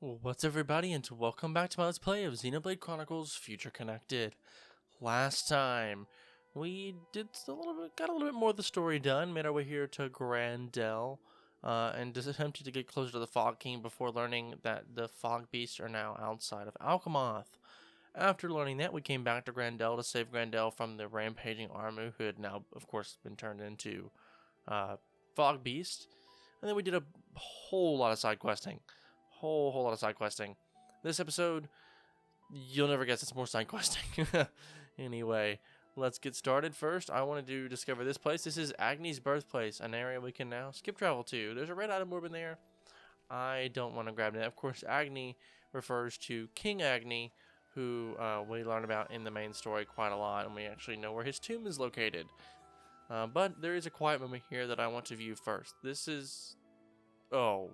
What's up, everybody, and welcome back to my Let's Play of Xenoblade Chronicles Future Connected. Last time, we got a little bit more of the story done, made our way here to Gran Dell, and just attempted to get closer to the Fog King before learning that the Fog Beasts are now outside of Alchemoth. After learning that, we came back to Gran Dell to save Gran Dell from the rampaging Armu, who had now, of course, been turned into Fog Beast. And then we did a whole lot of side questing. Whole lot of side questing. This episode, you'll never guess it's more side questing. Anyway, let's get started. First, I want to discover this place. This is Agni's birthplace, an area we can now skip travel to. There's a red item orb in there. I don't want to grab that. Of course, Agni refers to King Agni, who we learn about in the main story quite a lot, and we actually know where his tomb is located. But there is a quiet moment here that I want to view first. This is... Oh.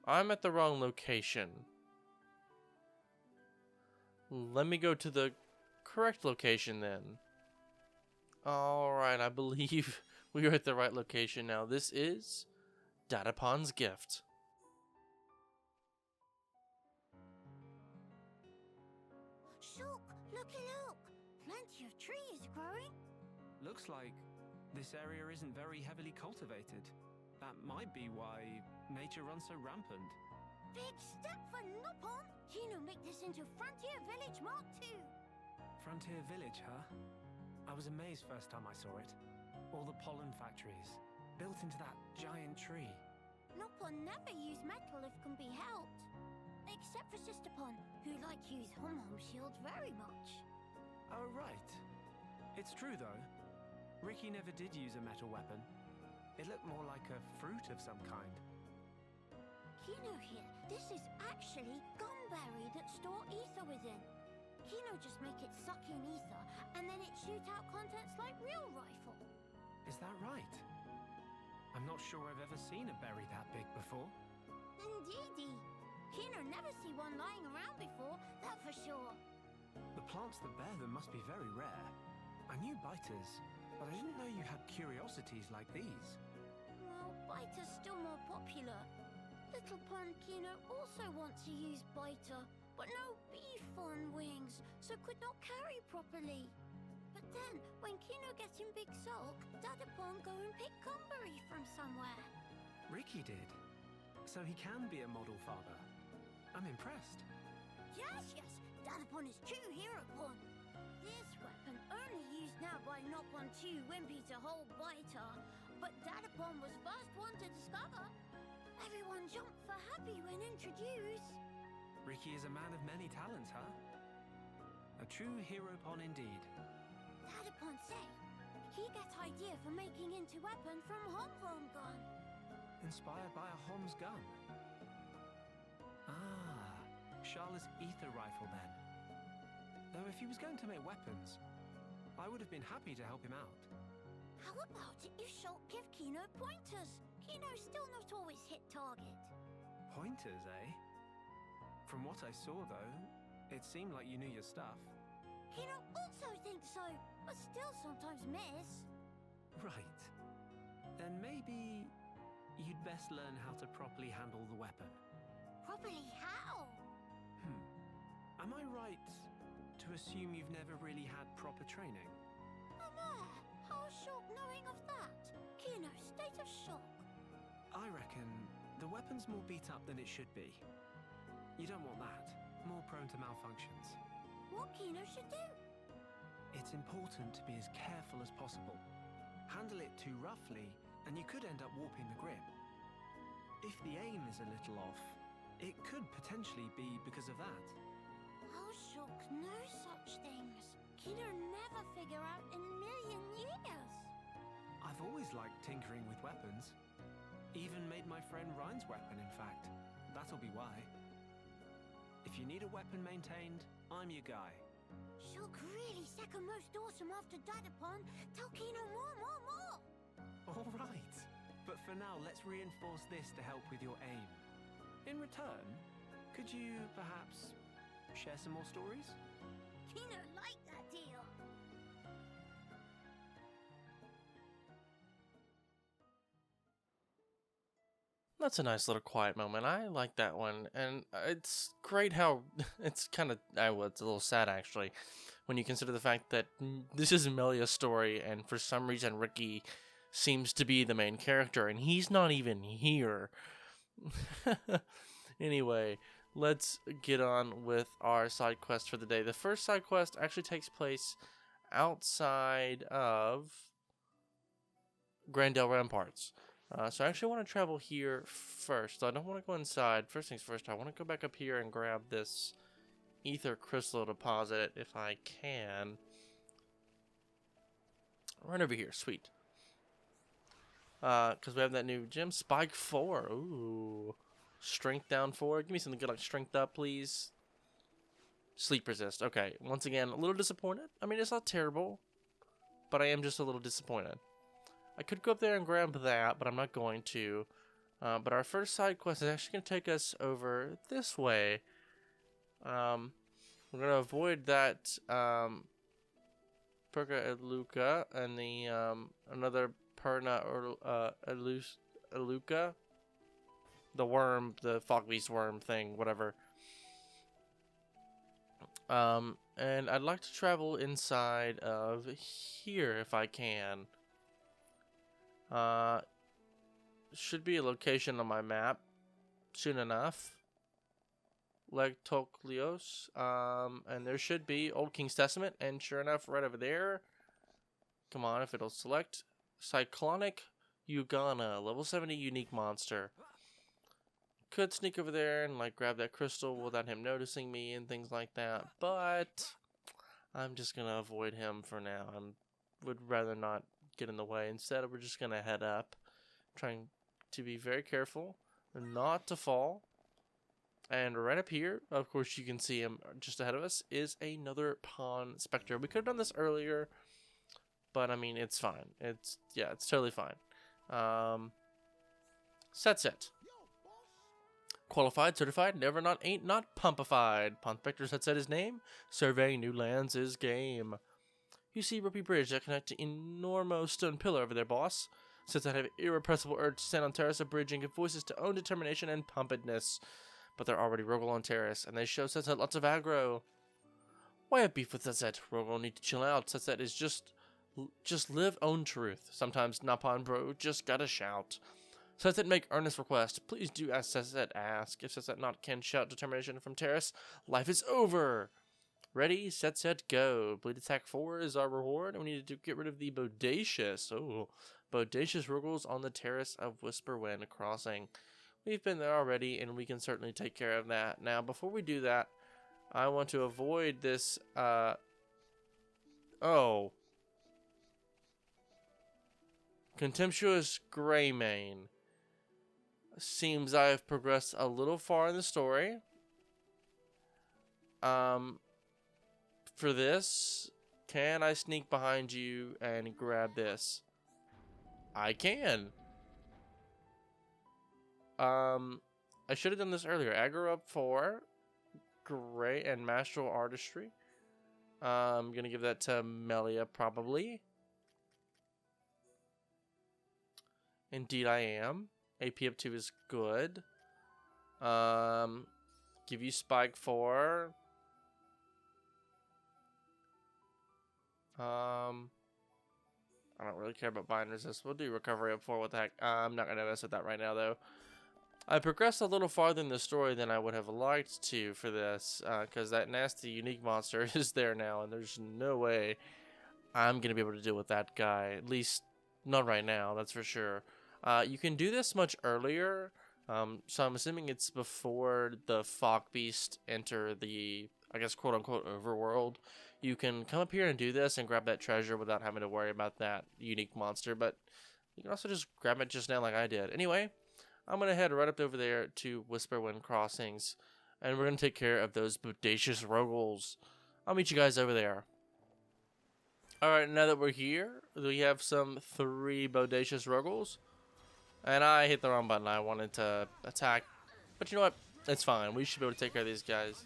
I'm at the wrong location. Let me go to the correct location then. Alright, I believe we are at the right location now. This is Dadapon's gift. Look, looky look! Plenty of trees growing. Looks like this area isn't very heavily cultivated. That might be why nature runs so rampant. Big step for Noppon! Kino make this into Frontier Village Mark II. Frontier Village, huh? I was amazed first time I saw it. All the pollen factories, built into that giant tree. Noppon never use metal if can be helped. Except for Sisterpon, who like use hum-hum shields very much. Oh, right. It's true, though. Ricky never did use a metal weapon. It looked more like a fruit of some kind. Kino here, this is actually gumberry that store ether within. Kino just make it suck in ether, and then it shoot out contents like real rifle. Is that right? I'm not sure I've ever seen a berry that big before. Indeedy. Kino never see one lying around before, that for sure. The plants that bear them must be very rare. I knew biters, but I didn't know you had curiosities like these. Well, biter's still more popular. Little Pond Kino also want to use biter, but no beef on wings, so could not carry properly. But then, when Kino gets in big sulk, Dadapon go and pick gumberry from somewhere. Ricky did. So he can be a model father. I'm impressed. Yes, Dadapon is true hero pon. This weapon only used now by Noppon 2 Wimpy to hold biter, but Dadapon was first one to discover. Everyone jumped for happy when introduced. Ricky is a man of many talents, huh? A true hero pon indeed. Dadapon say he get idea for making into weapon from Homrom gun. Inspired by a Hom's gun. Ah, Charlotte's ether rifle then. Though if he was going to make weapons, I would have been happy to help him out. How about if Shulk give Kino pointers? Kino still not always hit target. Pointers, eh? From what I saw, though, it seemed like you knew your stuff. Kino also thinks so, but still sometimes miss. Right. Then maybe you'd best learn how to properly handle the weapon. Properly how? Am I right to assume you've never really had proper training? How shock knowing of that? Kino, state of shock. I reckon the weapon's more beat up than it should be. You don't want that. More prone to malfunctions. What Kino should do? It's important to be as careful as possible. Handle it too roughly, and you could end up warping the grip. If the aim is a little off, it could potentially be because of that. How shock no such things? Kino never figure out in a million years. I've always liked tinkering with weapons. Even made my friend Ryan's weapon, in fact. That'll be why. If you need a weapon maintained, I'm your guy. Shock really second most awesome after Dadapon. Tell Kino more. All right. But for now, let's reinforce this to help with your aim. In return, could you perhaps share some more stories? Kino like that deal. That's a nice little quiet moment. I like that one, and it's great how it's kind of well, it's a little sad actually, when you consider the fact that this is Melia's story, and for some reason Ricky seems to be the main character, and he's not even here. Anyway, let's get on with our side quest for the day. The first side quest actually takes place outside of Gran Dell Ramparts. So I actually want to travel here first. So I don't want to go inside. First things first, I want to go back up here and grab this ether crystal deposit if I can. Right over here, sweet. Because we have that new gem, Spike 4. Ooh. Strength down 4. Give me something good like strength up, please. Sleep resist. Okay, once again, a little disappointed. I mean, it's not terrible, but I am just a little disappointed. I could go up there and grab that, but I'm not going to. But our first side quest is actually going to take us over this way. We're going to avoid that Perca Eluca and the another Perna or Eluca. The worm, the fog beast worm thing, whatever. And I'd like to travel inside of here if I can. Should be a location on my map soon enough. Legtoklios. And there should be Old King's Testament, and sure enough, right over there. Come on, if it'll select Cyclonic Ugana, level 70 unique monster. Could sneak over there and like grab that crystal without him noticing me and things like that, but I'm just gonna avoid him for now. Would rather not get in the way. Instead, we're just gonna head up, trying to be very careful not to fall. And right up here, of course, you can see him just ahead of us, is another Pawn Spectre. We could have done this earlier, but I mean, it's fine. It's totally fine. Set. Qualified, certified, never not, ain't not, pumpified. Pawn Spectre set his name. Surveying new lands is game. You see Ropey Bridge that connect to enormous stone pillar over there, boss. Since I have irrepressible urge to stand on terrace, a bridge and give voices to own determination and pumpedness. But they're already Rogel on terrace, and they show Sunset lots of aggro. Why have beef with Sunset? Rogel need to chill out. Sunset is just live own truth. Sometimes Napon bro just gotta shout. Sunset make earnest request. Please do as Sunset ask. If Sunset not can shout determination from terrace, life is over. Ready, set, go. Bleed attack 4 is our reward, and we need to get rid of the Bodacious. Oh, Bodacious Rogels on the terrace of Whisperwind Crossing. We've been there already, and we can certainly take care of that. Now, before we do that, I want to avoid this, Contemptuous Greymane. Seems I have progressed a little far in the story. For this, can I sneak behind you and grab this? I can. I should have done this earlier. Aggro up 4. Great. And Masteral Artistry. I'm going to give that to Melia, probably. Indeed, I am. AP up 2 is good. Give you Spike 4. I don't really care about bind resist. We'll do recovery up 4. What the heck? I'm not going to mess with that right now, though. I progressed a little farther in the story than I would have liked to for this, because that nasty unique monster is there now, and there's no way I'm going to be able to deal with that guy. At least, not right now, that's for sure. You can do this much earlier, so I'm assuming it's before the Fog Beast enter the, I guess, quote-unquote overworld. You can come up here and do this and grab that treasure without having to worry about that unique monster, but you can also just grab it just now like I did. Anyway, I'm going to head right up over there to Whisperwind Crossings, and we're going to take care of those Bodacious Rogels. I'll meet you guys over there. Alright, now that we're here, we have some 3 Bodacious Rogels, and I hit the wrong button. I wanted to attack, but you know what? It's fine. We should be able to take care of these guys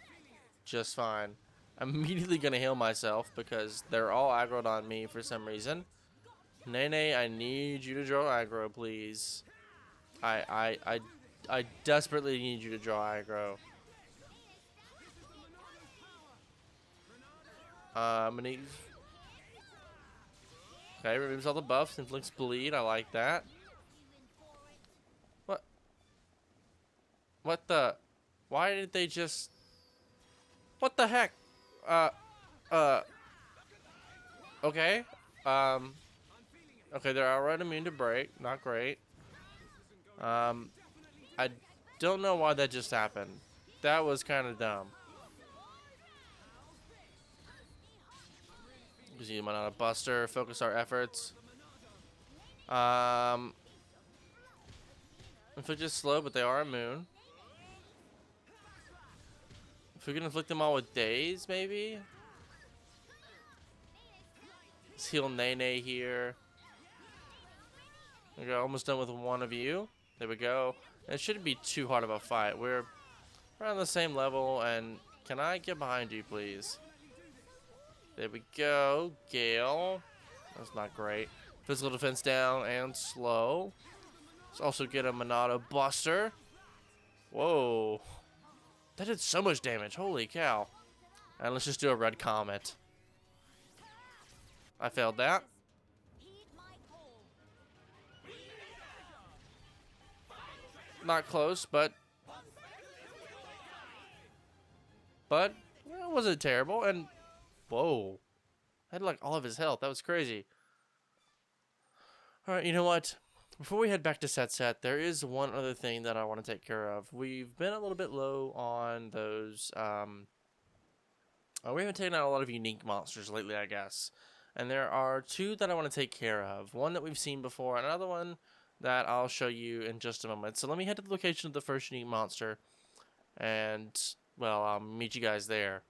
just fine. I'm immediately going to heal myself because they're all aggroed on me for some reason. Nene, I need you to draw aggro, please. I I desperately need you to draw aggro. I'm gonna use... Okay, removes all the buffs, inflicts bleed. I like that. What? What the? Why did they just... What the heck? Okay. Okay, they're outright immune to break. Not great. I don't know why that just happened. That was kind of dumb. Because you might not have Buster. Focus our efforts. Inflict is slow, but they are immune. If we can inflict them all with daze, maybe? Let's heal Nene here. We go, almost done with one of you. There we go. And it shouldn't be too hard of a fight. We're on the same level, and can I get behind you, please? There we go. Gale. That's not great. Physical defense down and slow. Let's also get a Monado Buster. Whoa. That did so much damage. Holy cow. And let's just do a red comet. I failed that. Not close, but it wasn't terrible. And whoa, I had like all of his health. That was crazy. All right, you know what? Before we head back to Set, there is one other thing that I want to take care of. We've been a little bit low on those. We haven't taken out a lot of unique monsters lately, I guess. And there are two that I want to take care of. One that we've seen before, and another one that I'll show you in just a moment. So let me head to the location of the first unique monster, and, well, I'll meet you guys there.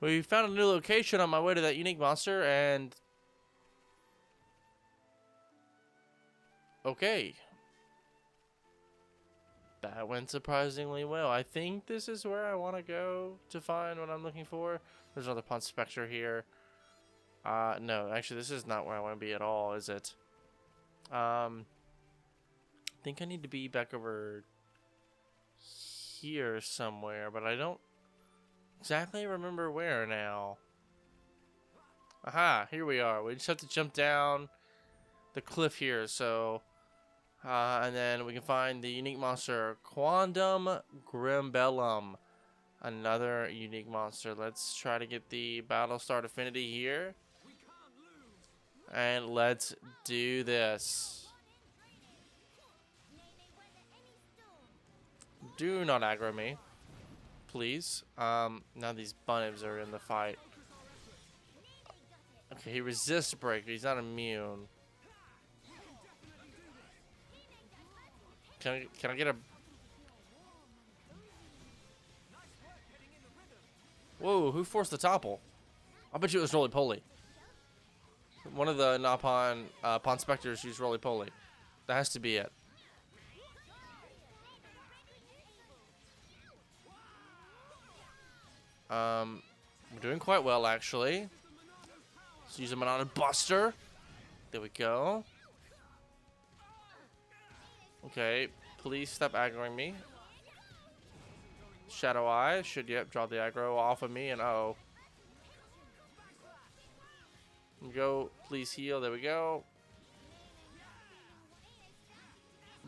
We found a new location on my way to that unique monster, and... okay. That went surprisingly well. I think this is where I want to go to find what I'm looking for. There's another Pond Spectre here. No, actually, this is not where I want to be at all, is it? I think I need to be back over here somewhere, but I don't exactly remember where now. Aha, here we are. We just have to jump down the cliff here, so... and then we can find the unique monster, Quantum Grimbellum. Another unique monster. Let's try to get the Battlestar Affinity here. And let's do this. Do not aggro me, please. Now these bunnies are in the fight. Okay, he resists break, but he's not immune. Can I get a... Whoa, who forced the topple? I bet you it was Roly-Poly. One of the Napon Pond Spectres used Roly-Poly. That has to be it. We're doing quite well, actually. Let's use a Monado Buster. There we go. Okay, please stop aggroing me. Shadow Eye should, yep, draw the aggro off of me, and uh-oh. Go, please heal, there we go.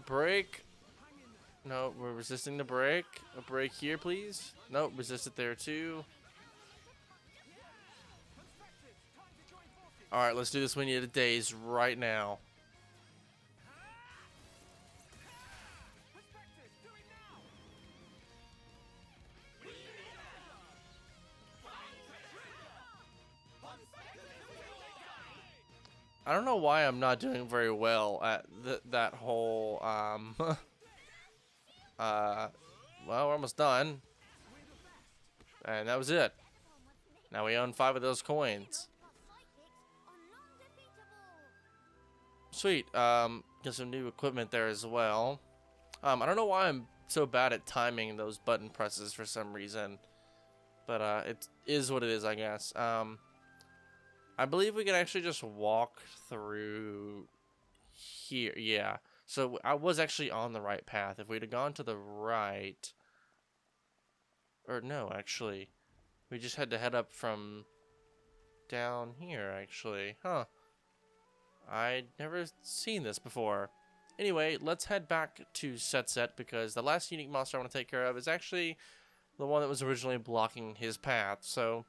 Break. No, we're resisting the break. A break here, please. Nope, resist it there too. Alright, let's do this. We need a daze right now. I don't know why I'm not doing very well at that whole, well, we're almost done. And that was it. Now we own 5 of those coins. Sweet. Get some new equipment there as well. I don't know why I'm so bad at timing those button presses for some reason. But, it is what it is, I guess. I believe we can actually just walk through here. Yeah. So I was actually on the right path. If we'd have gone to the right, or no, actually, we just had to head up from down here, actually. Huh. I'd never seen this before. Anyway, let's head back to Set because the last unique monster I want to take care of is actually the one that was originally blocking his path. So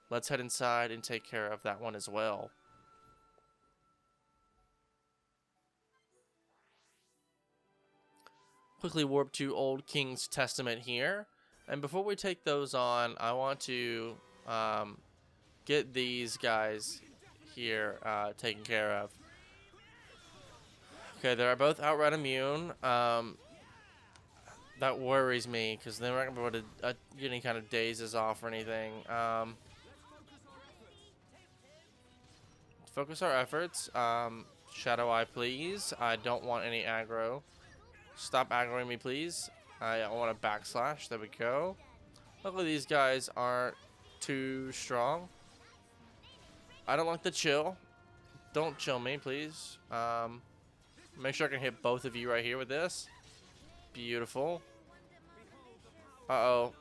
let's head inside and take care of that one as well. Quickly warp to Old King's Testament here. And before we take those on, I want to get these guys here taken care of. Okay, they're both outright immune. That worries me because they're not going to be able to get any kind of dazes off or anything. Focus our efforts. Shadow Eye, please. I don't want any aggro. Stop aggroing me, please. I want a backslash. There we go. Luckily, these guys aren't too strong. I don't like the chill. Don't chill me, please. Make sure I can hit both of you right here with this. Beautiful. Uh-oh.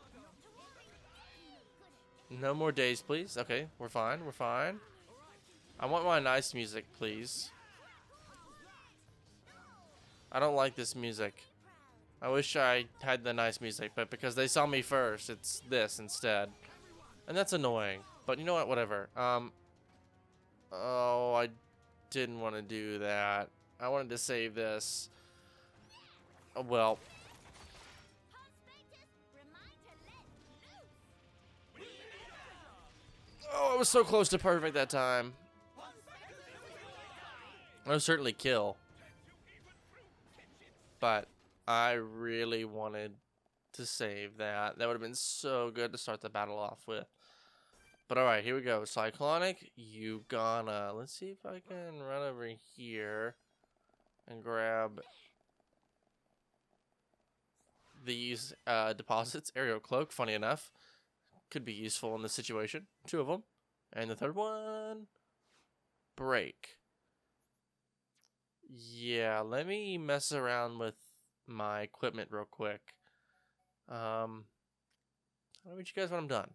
No more days, please. Okay, we're fine. We're fine. I want my nice music, please. I don't like this music. I wish I had the nice music, but because they saw me first, it's this instead. And that's annoying. But you know what? Whatever. Oh, I didn't want to do that. I wanted to save this. Oh, well. Oh, I was so close to perfect that time. I would certainly kill. But I really wanted to save that. That would have been so good to start the battle off with. But alright, here we go. Cyclonic, you gonna. Let's see if I can run over here and grab these deposits. Aerial Cloak, funny enough, could be useful in this situation. 2 of them. And the third one, Break. Yeah, let me mess around with my equipment real quick. I'll meet you guys when I'm done.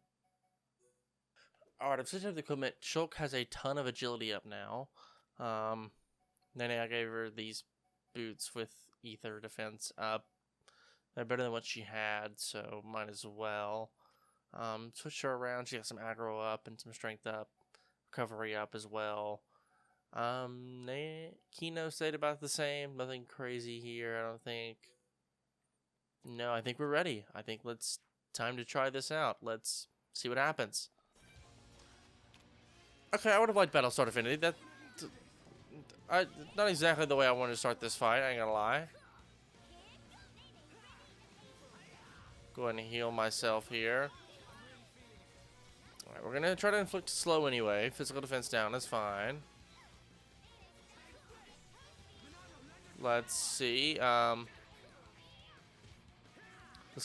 Alright, I've switched up the equipment. Shulk has a ton of agility up now. Then I gave her these boots with ether defense up. They're better than what she had, so might as well. Switch her around. She got some aggro up and some strength up. Recovery up as well. Kino stayed about the same. Nothing crazy here, I don't think. No, I think we're ready. I think time to try this out. Let's see what happens. Okay, I would have liked Battlestar Affinity. Not exactly the way I wanted to start this fight, I ain't gonna lie. Go ahead and heal myself here. Alright, we're gonna try to inflict slow anyway. Physical defense down is fine. Let's see. Let's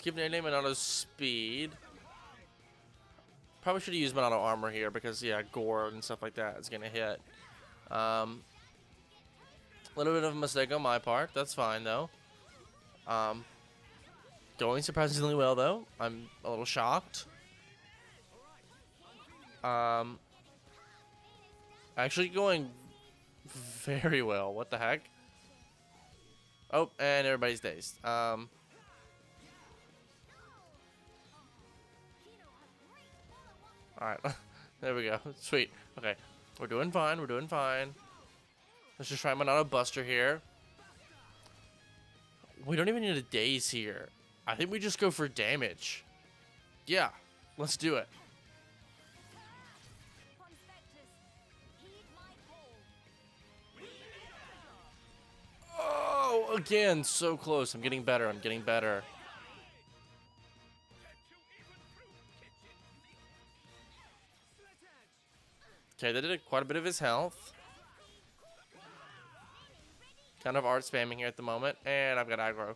give Nene Monato's speed. Probably should have used Monato armor here because, yeah, gore and stuff like that is going to hit. A little bit of a mistake on my part. That's fine, though. Going surprisingly well, though. I'm a little shocked. Actually going very well. What the heck? Oh, and everybody's dazed. Alright, there we go. Sweet. Okay, we're doing fine. We're doing fine. Let's just try Monado Buster here. We don't even need a daze here. I think we just go for damage. Yeah, let's do it. Oh, again, so close. I'm getting better. I'm getting better. Okay, that did quite a bit of his health. Kind of art spamming here at the moment. And I've got aggro.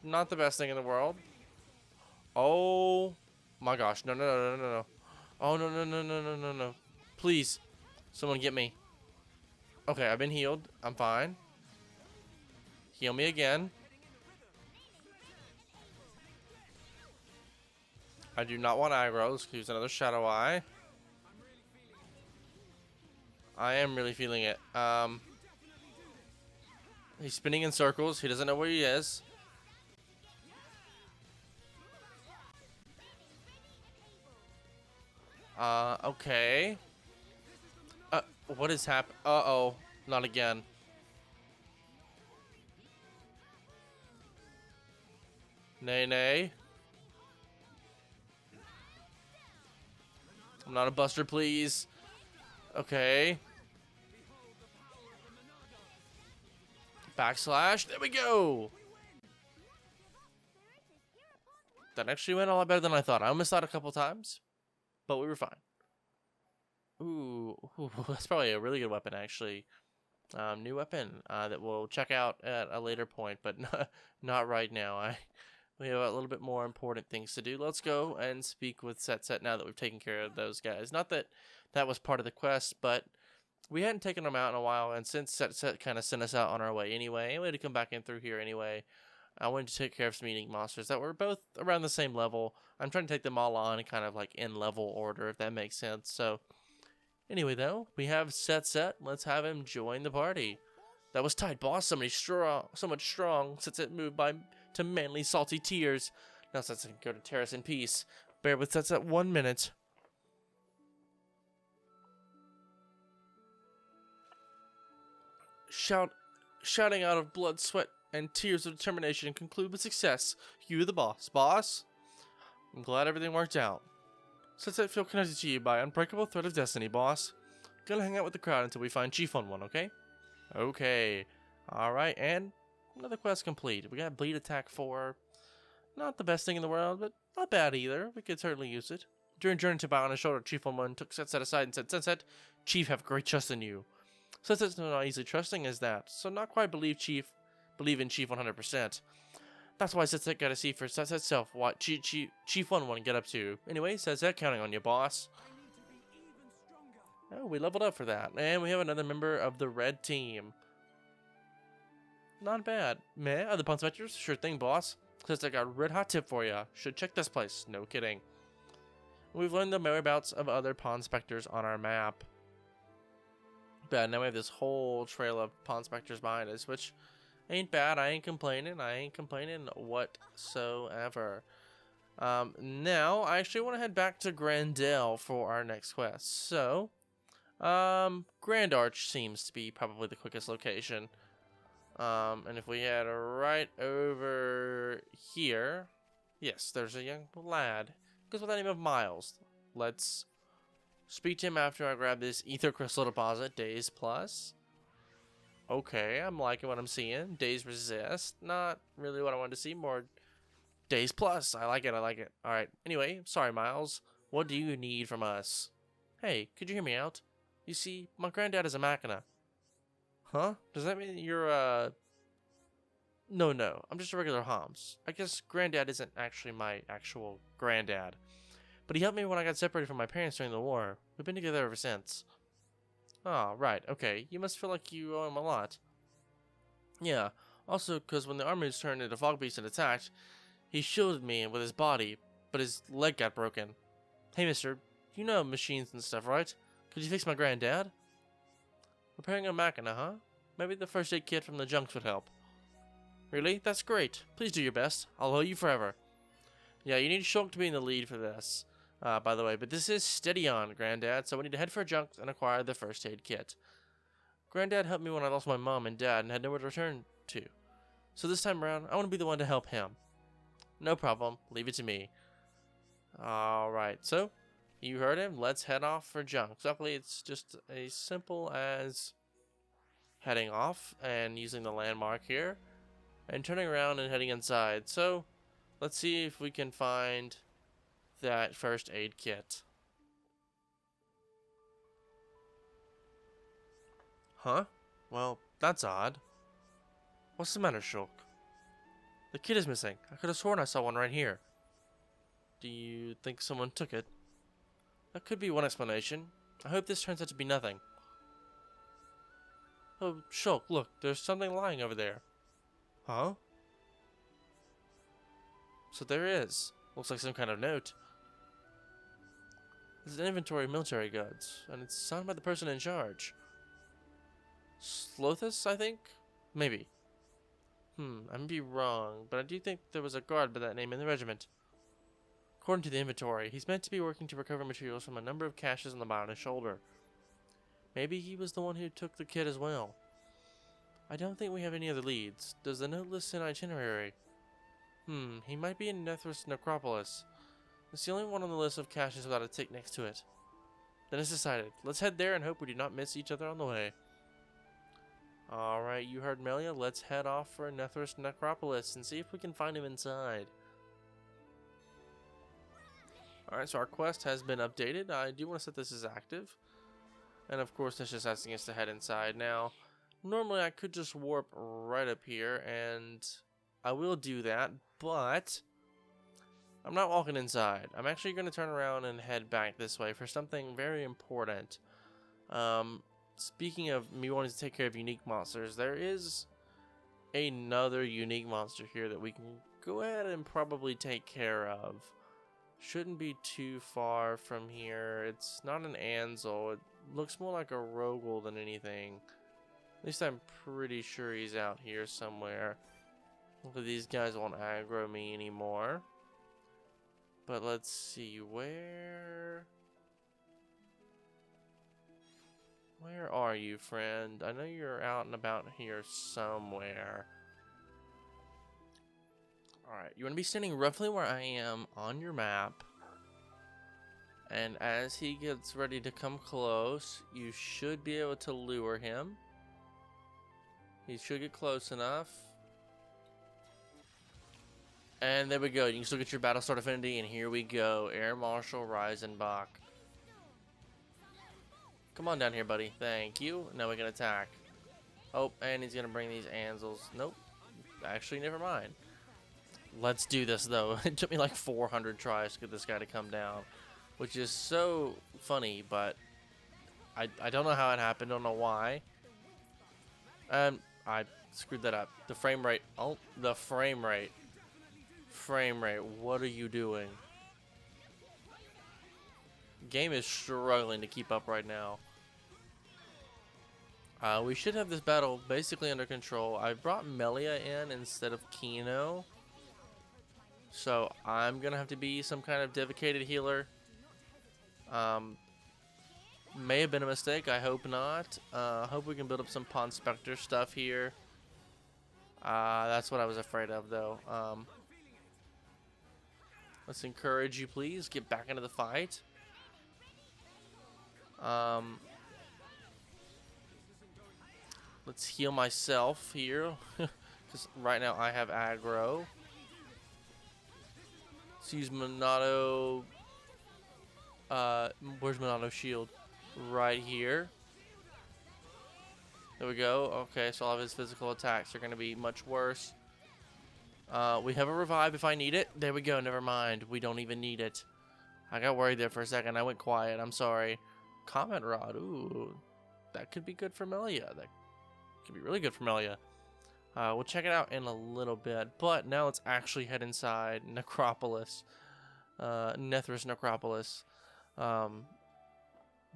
Not the best thing in the world. Oh my gosh. No, no, no, no, no, no. Oh, no, no, no, no, no, no, no. Please. Someone get me. Okay, I've been healed. I'm fine. Heal me again. I do not want aggro. Let's use another Shadow Eye. I am really feeling it. He's spinning in circles. He doesn't know where he is. Okay. What is happening? Uh-oh. Not again. Nay, nay. I'm not a buster, please. Okay. Backslash. There we go. That actually went a lot better than I thought. I almost thought a couple times, but we were fine. Ooh, that's probably a really good weapon, actually. New weapon that we'll check out at a later point, but not right now. We have a little bit more important things to do. Let's go and speak with Set now that we've taken care of those guys. Not that that was part of the quest, but we hadn't taken them out in a while, and since Set kind of sent us out on our way anyway, we had to come back in through here anyway. I wanted to take care of some eating monsters that were both around the same level. I'm trying to take them all on kind of like in level order, if that makes sense. So anyway, though, we have Set. Let's have him join the party. That was tight, boss. So much strong. Set moved to manly, salty tears. Now Set can go to terrace in peace. Bear with Set 1 minute. Shouting out of blood, sweat, and tears of determination, conclude with success. You the boss. Boss? I'm glad everything worked out. Set feel connected to you by unbreakable thread of destiny, boss. Gonna hang out with the crowd until we find Chief on one, okay? Okay. Alright, and another quest complete. We got Bleed Attack 4. Not the best thing in the world, but not bad either. We could certainly use it. During journey to bow on his shoulder, Chief on one took Set aside and said, Set, Chief have great trust in you. Set's not easily trusting as that, so not quite believe in Chief 100%. That's why Set gotta see for Set self what Chief 1 get up to. Anyway, Set counting on you, boss. Oh, we leveled up for that. And we have another member of the red team. Not bad. Meh, other pawn inspectors? Sure thing, boss. Set got a red hot tip for ya. Should check this place. No kidding. We've learned the whereabouts of other pawn inspectors on our map. Bad, now we have this whole trail of pawn inspectors behind us, which ain't bad. I ain't complaining whatsoever. Now I actually want to head back to Gran Dell for our next quest. So, Grand Arch seems to be probably the quickest location. And if we head right over here, yes, there's a young lad. Goes with the name of Miles. Let's speak to him after I grab this Ether Crystal Deposit, Days Plus. Okay, I'm liking what I'm seeing. Days Resist. Not really what I wanted to see. More Days Plus. I like it. Alright, anyway, sorry, Miles. What do you need from us? Hey, could you hear me out? You see, my granddad is a machina. Huh? Does that mean you're, No, I'm just a regular Homs. I guess Granddad isn't actually my actual granddad. But he helped me when I got separated from my parents during the war. We've been together ever since. Oh, right, okay. You must feel like you owe him a lot. Yeah, also because when the armies turned into fog beasts and attacked, he shielded me with his body, but his leg got broken. Hey, mister, you know machines and stuff, right? Could you fix my granddad? Repairing a machina, huh? Maybe the first aid kit from the junks would help. Really? That's great. Please do your best. I'll owe you forever. Yeah, you need Shulk to be in the lead for this, by the way. But this is steady on, Granddad, so we need to head for junks and acquire the first aid kit. Granddad helped me when I lost my mom and dad and had nowhere to return to. So this time around, I want to be the one to help him. No problem. Leave it to me. Alright, so you heard him. Let's head off for junks. Luckily, it's just as simple as heading off and using the landmark here and turning around and heading inside. So let's see if we can find that first aid kit. Huh? Well, that's odd. What's the matter, Shulk? The kit is missing. I could have sworn I saw one right here. Do you think someone took it? That could be one explanation. I hope this turns out to be nothing. Oh, Shulk, look, there's something lying over there. Huh? So there is. Looks like some kind of note. This is an inventory of military goods, and it's signed by the person in charge. Slothus, I think? Maybe. I may be wrong, but I do think there was a guard by that name in the regiment. According to the inventory, he's meant to be working to recover materials from a number of caches on the bottom of his shoulder. Maybe he was the one who took the kid as well. I don't think we have any other leads. Does the note list an itinerary? He might be in Nethris Necropolis. It's the only one on the list of caches without a tick next to it. Then it's decided. Let's head there and hope we do not miss each other on the way. Alright, you heard Melia. Let's head off for Nethris Necropolis and see if we can find him inside. Alright, so our quest has been updated. I do want to set this as active. And of course, it's just asking us to head inside. Now, normally I could just warp right up here, and I will do that, but I'm not walking inside. I'm actually going to turn around and head back this way for something very important. Speaking of me wanting to take care of unique monsters, there is another unique monster here that we can go ahead and probably take care of. Shouldn't be too far from here. It's not an Ansel. It looks more like a Rogel than anything. At least I'm pretty sure he's out here somewhere. Hopefully these guys won't aggro me anymore. But let's see, where are you, friend? I know you're out and about here somewhere. Alright, you want to be standing roughly where I am on your map. And as he gets ready to come close, you should be able to lure him. He should get close enough. And there we go. You can still get your Battlestar Affinity, and here we go. Air Marshal Reisenbach. Come on down here, buddy. Thank you. Now we can attack. Oh, and he's going to bring these Ansels. Nope. Actually, never mind. Let's do this, though. It took me like 400 tries to get this guy to come down, which is so funny, but I don't know how it happened. Don't know why. I screwed that up. The frame rate. Oh, the frame rate. Frame rate. What are you doing? Game is struggling to keep up right now. We should have this battle basically under control. I brought Melia in instead of Kino, so I'm gonna have to be some kind of dedicated healer. May have been a mistake. I hope not. Hope we can build up some Pawn Spectre stuff here. That's what I was afraid of, though. Let's encourage you, please. Get back into the fight. Let's heal myself here, because right now I have aggro. Let's use Monado. Where's Monado shield? Right here. There we go. Okay, so all of his physical attacks are going to be much worse. We have a revive if I need it. There we go. Never mind. We don't even need it. I got worried there for a second. I went quiet. I'm sorry. Comment Rod. Ooh. That could be good for Melia. That could be really good for Melia. We'll check it out in a little bit. But now let's actually head inside Necropolis. Nethris Necropolis.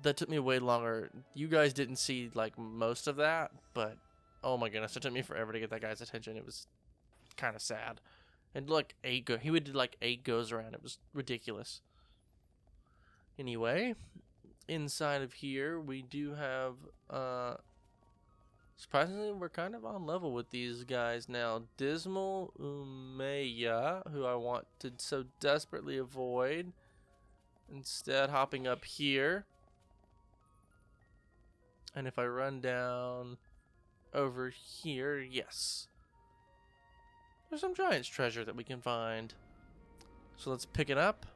That took me way longer. You guys didn't see like most of that, but oh my goodness, it took me forever to get that guy's attention. It was kind of sad. And look, he would do like 8 goes around. It was ridiculous. Anyway, inside of here we do have surprisingly we're kind of on level with these guys now. Dismal Umeya, who I want to so desperately avoid, instead hopping up here. And if I run down over here, yes, there's some Giant's treasure that we can find. So let's pick it up.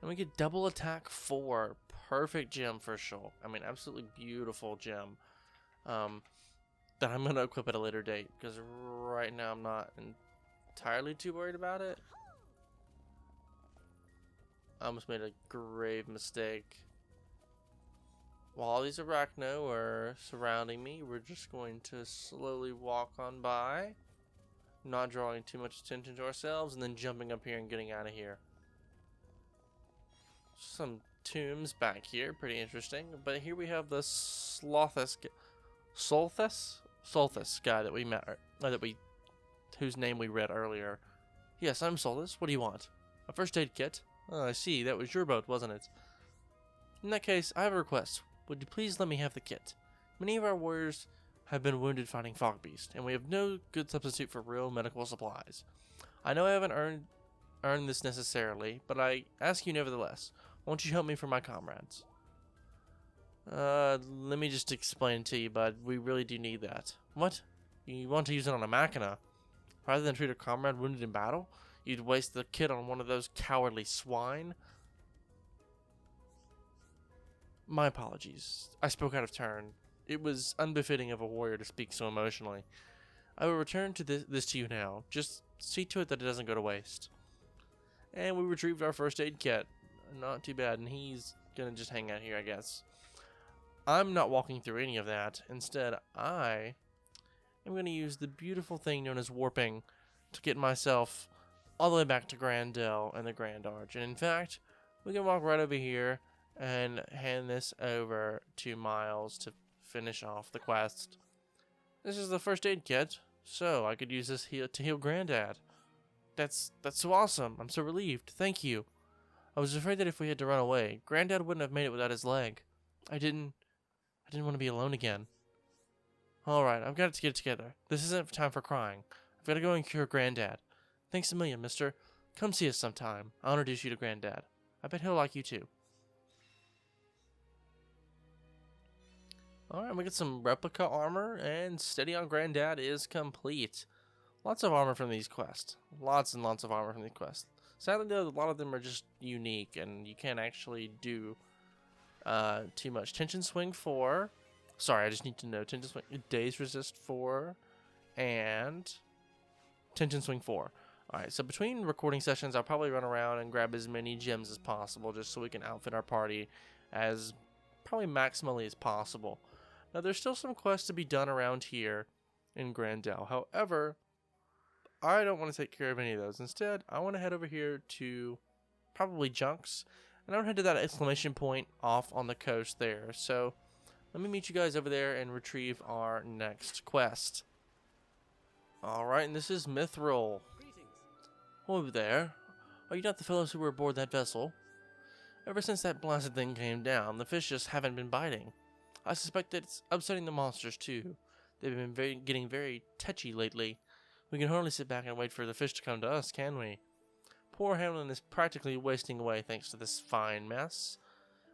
And we get double attack 4. Perfect gem for sure. I mean, absolutely beautiful gem. That I'm going to equip at a later date, because right now I'm not entirely too worried about it. I almost made a grave mistake. while these arachno are surrounding me, we're just going to slowly walk on by, not drawing too much attention to ourselves, and then jumping up here and getting out of here. Some tombs back here, pretty interesting. But here we have the Solthus guy that we met, whose name we read earlier. Yes, I'm Solthus. What do you want? A first aid kit? Oh, I see. That was your boat, wasn't it? In that case, I have a request. Would you please let me have the kit? Many of our warriors have been wounded fighting Fog Beast, and we have no good substitute for real medical supplies. I know I haven't earned this necessarily, but I ask you nevertheless. Won't you help me for my comrades? Let me just explain to you, bud. We really do need that. What? You want to use it on a machina? Rather than treat a comrade wounded in battle? You'd waste the kit on one of those cowardly swine? My apologies. I spoke out of turn. It was unbefitting of a warrior to speak so emotionally. I will return to this to you now. Just see to it that it doesn't go to waste. And we retrieved our first aid kit. Not too bad, and he's gonna just hang out here, I guess. I'm not walking through any of that. Instead, I am gonna use the beautiful thing known as warping to get myself all the way back to Gran Dell and the Grand Arch. And in fact, we can walk right over here and hand this over to Miles to finish off the quest. This is the first aid kit, so I could use this to heal Granddad. That's so awesome. I'm so relieved. Thank you. I was afraid that if we had to run away, Granddad wouldn't have made it without his leg. I didn't want to be alone again. Alright, I've got to get it together. This isn't time for crying. I've got to go and cure Granddad. Thanks a million, mister. Come see us sometime. I'll introduce you to Granddad. I bet he'll like you too. Alright, we get some replica armor, and Steady on Granddad is complete. Lots of armor from these quests. Lots and lots of armor from these quests. Sadly, though, a lot of them are just unique, and you can't actually do too much. Tension Swing 4. Sorry, I just need to know. Tension Swing, Daze Resist 4, and Tension Swing 4. Alright, so between recording sessions, I'll probably run around and grab as many gems as possible, just so we can outfit our party as probably maximally as possible. Now, there's still some quests to be done around here in Gran Dell. However, I don't want to take care of any of those. Instead, I want to head over here to probably Junks, and I want to head to that exclamation point off on the coast there. So let me meet you guys over there and retrieve our next quest. Alright, and this is Mithril. Over there. Are you not the fellows who were aboard that vessel? Ever since that blasted thing came down, the fish just haven't been biting. I suspect that it's upsetting the monsters too. They've been getting very touchy lately. We can hardly sit back and wait for the fish to come to us, can we? Poor Hamlin is practically wasting away thanks to this fine mess.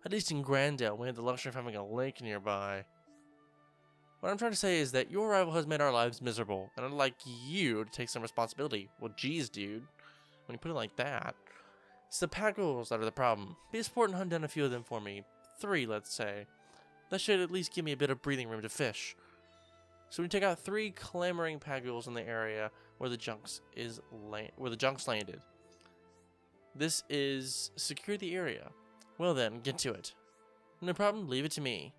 At least in Gran Dell, we had the luxury of having a lake nearby. What I'm trying to say is that your arrival has made our lives miserable, and I'd like you to take some responsibility. Well, geez, dude. When you put it like that. It's the Pagels that are the problem. Be a sport and hunt down a few of them for me. 3, let's say. That should at least give me a bit of breathing room to fish. So we take out 3 clamoring Pagels in the area where the junks landed. This is secure the area. Well then, get to it. No problem, leave it to me.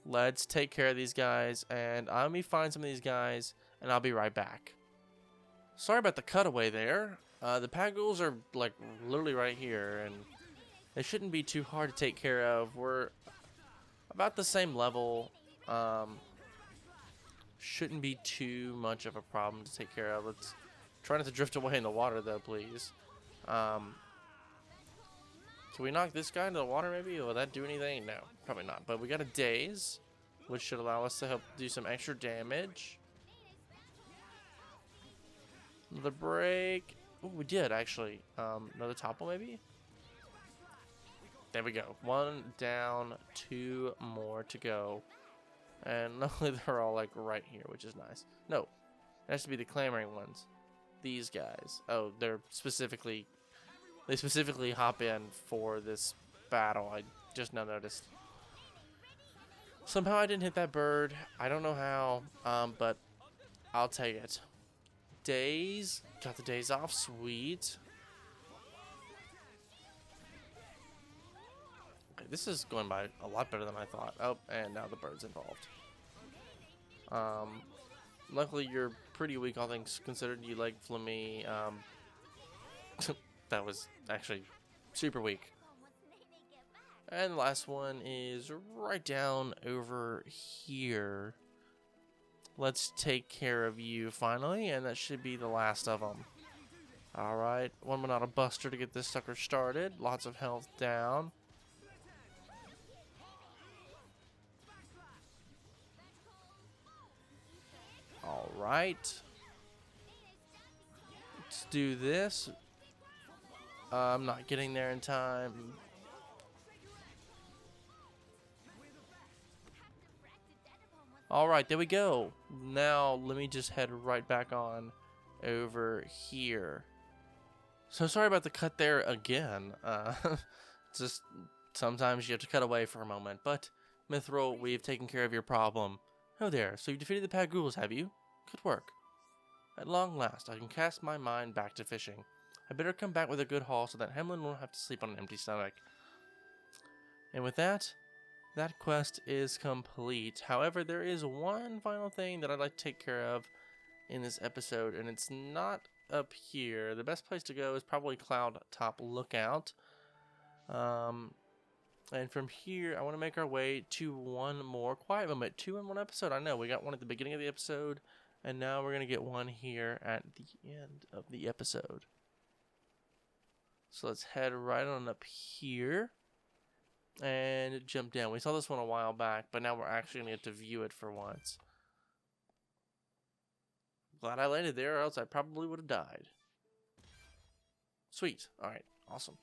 Let's take care of these guys, and I'll be find some of these guys, and I'll be right back. Sorry about the cutaway there. The Pagels are like literally right here, and they shouldn't be too hard to take care of. We're about the same level. Shouldn't be too much of a problem to take care of. Let's try not to drift away in the water though, please. Can we knock this guy into the water maybe? Will that do anything? No, probably not. But we got a daze, which should allow us to help do some extra damage. Another break. Oh, we did actually. Another topple maybe? There we go. 1 down, 2 more to go. And luckily they're all like right here, which is nice. No, it has to be the clamoring ones. These guys. Oh, they specifically hop in for this battle. I just now noticed. Somehow I didn't hit that bird. I don't know how, but I'll take it. Days. Got the days off. Sweet. Okay, this is going by a lot better than I thought. Oh, and now the bird's involved. Luckily you're pretty weak, all things considered. You like Flammy. That was actually super weak. And the last one is right down over here. Let's take care of you finally, and that should be the last of them. Alright, one but not a buster to get this sucker started. Lots of health down. Alright. Let's do this. I'm not getting there in time. Alright, there we go. Now, let me just head right back on over here. So sorry about the cut there again. Just sometimes you have to cut away for a moment. But, Mithril, we've taken care of your problem. Oh there, so you defeated the Paghouls, have you? Good work. At long last, I can cast my mind back to fishing. I better come back with a good haul so that Hemlin won't have to sleep on an empty stomach. And with that, that quest is complete. However, there is one final thing that I'd like to take care of in this episode, and it's not up here. The best place to go is probably Cloud Top Lookout. And from here, I want to make our way to one more quiet moment. 2 in 1 episode. I know, we got one at the beginning of the episode, and now we're going to get one here at the end of the episode. So let's head right on up here and jump down. We saw this one a while back, but now we're actually going to get to view it for once. Glad I landed there, or else I probably would have died. Sweet. Alright, awesome.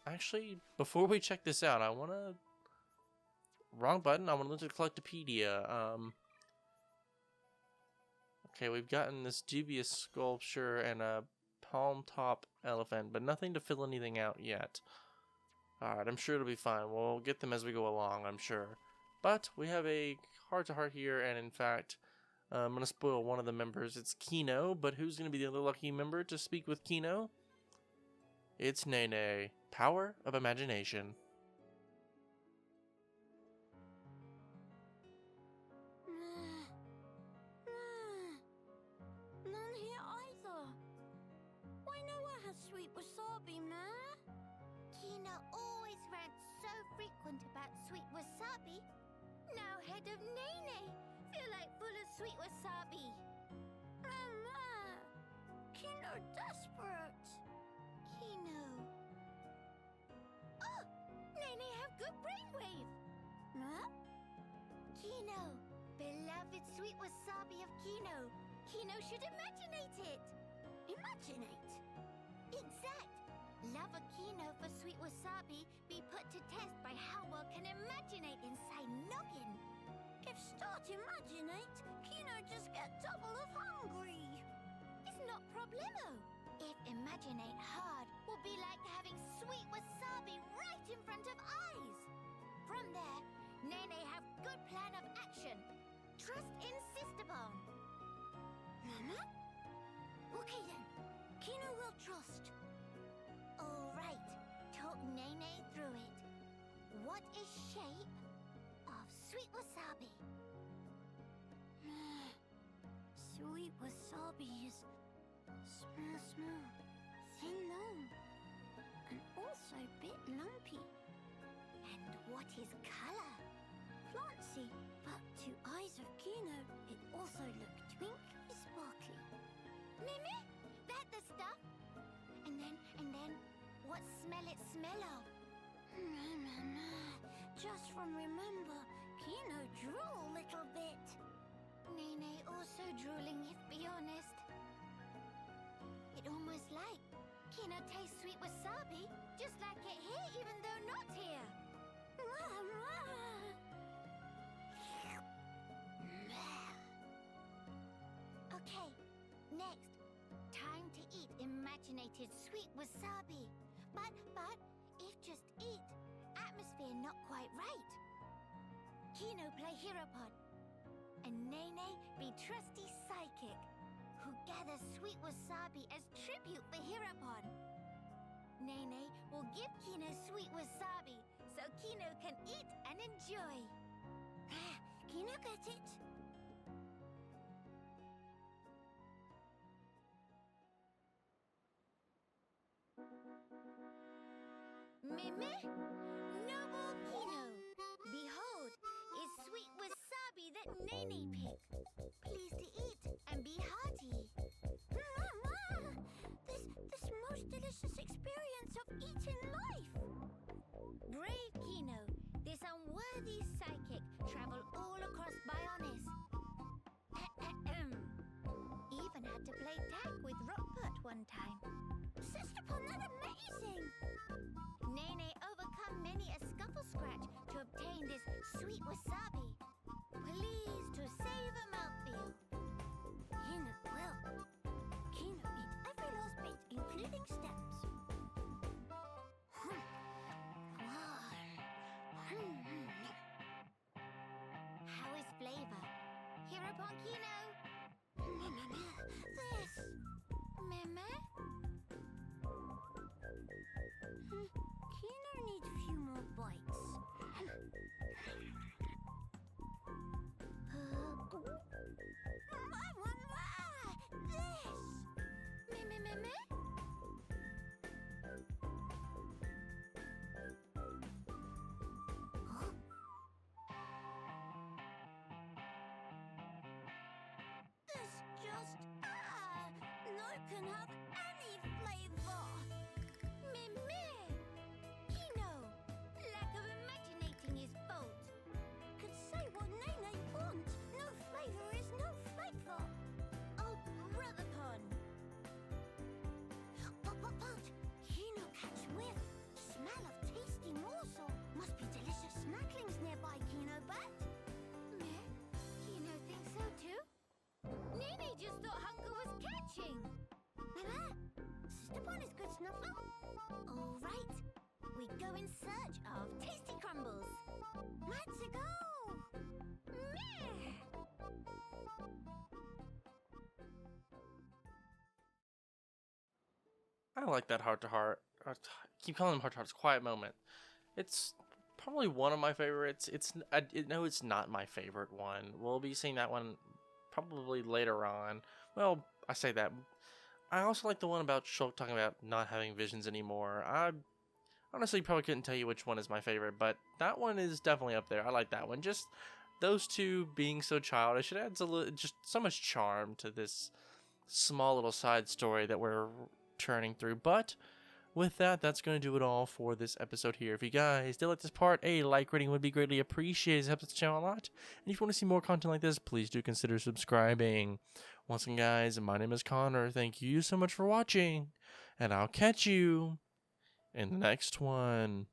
Actually, before we check this out, I want to... Wrong button. I want to look at Collectopedia. Okay, we've gotten this dubious sculpture and a palm top elephant, but nothing to fill anything out yet. Alright, I'm sure it'll be fine. We'll get them as we go along, I'm sure. But we have a heart-to-heart here, and in fact, I'm going to spoil one of the members. It's Kino, but who's going to be the other lucky member to speak with Kino? It's Nene. Power of imagination. None here either. Why nowhere has sweet wasabi, ma? Kina always rants so frequent about sweet wasabi. Now head of Nene feel like full of sweet wasabi. Mama, Kino desperate. Kino. Oh, Nene have good brainwave. Huh? Kino, beloved sweet wasabi of Kino. Kino should imaginate it. Imaginate? Exact. Love a Kino for sweet wasabi be put to test by how well can imaginate inside noggin. If start imaginate, Kino just get double of hungry. It's not problemo. If imaginate hard will be like having sweet wasabi right in front of eyes. From there, Nene have good plan of action. Trust insist upon. Mama? Okay then, Kino will trust. Alright, talk Nene through it. What is shape of sweet wasabi? Sweet wasabi is small, thin long, and also bit lumpy. And what is color? Plantsy, but to eyes of Kino, it also looked twinkly sparkly. Nene, that the stuff? And then, what smell it smell of? Just from remember, Kino drool little bit. Nene also drooling, if be honest. It almost like Kino tastes sweet wasabi, just like it here, even though not here. Okay, next, time to eat imaginated sweet wasabi. But, if just eat, atmosphere not quite right. Kino play Hieropod, and Nene be trusty psychic, who gathers sweet wasabi as tribute for Hieropod. Nene will give Kino sweet wasabi, so Kino can eat and enjoy. Kino get it? Meme? Noble Kino. Behold, is sweet wasabi that Nene picked. Please to eat and be hearty. Mama! This most delicious experience of eating life. Brave Kino, this unworthy psychic traveled all across Bionis. Even had to play tag with Rockport one time. Sister Pon, that's amazing! Nene overcome many a scuffle scratch to obtain this sweet wasabi. Please to save a mouthfeel. Kino will. Kino eat every last bit, including stems. How is flavor? Hereupon Kino. This. Meme? Kino needs a few more bites. This. Meme? This just no can have any flavor. Meme. Kino. Lack of imaginating is fault. Could say what Nene want. No flavor is no flavor. Oh, brother pun. But. Kino catch whiff. Smell of tasty morsel. Must be delicious snacklings nearby, Kino, but. Meh. Kino thinks so too? Nene just thought hunger was catching. Mama, Sister Pon is good snuffle. All right, we go in search of tasty crumbles. Let's go. Meh. I like that heart to heart. Keep calling them heart to hearts. Quiet moment. It's probably one of my favorites. No, it's not my favorite one. We'll be seeing that one probably later on. Well, I say that. I also like the one about Shulk talking about not having visions anymore. I honestly probably couldn't tell you which one is my favorite, but that one is definitely up there. I like that one. Just those two being so childish, it adds just so much charm to this small little side story that we're turning through. But with that, that's going to do it all for this episode here. If you guys did like this part, a like rating would be greatly appreciated. It helps the channel a lot. And if you want to see more content like this, please do consider subscribing. Once again, guys, my name is Connor. Thank you so much for watching, and I'll catch you in the next one.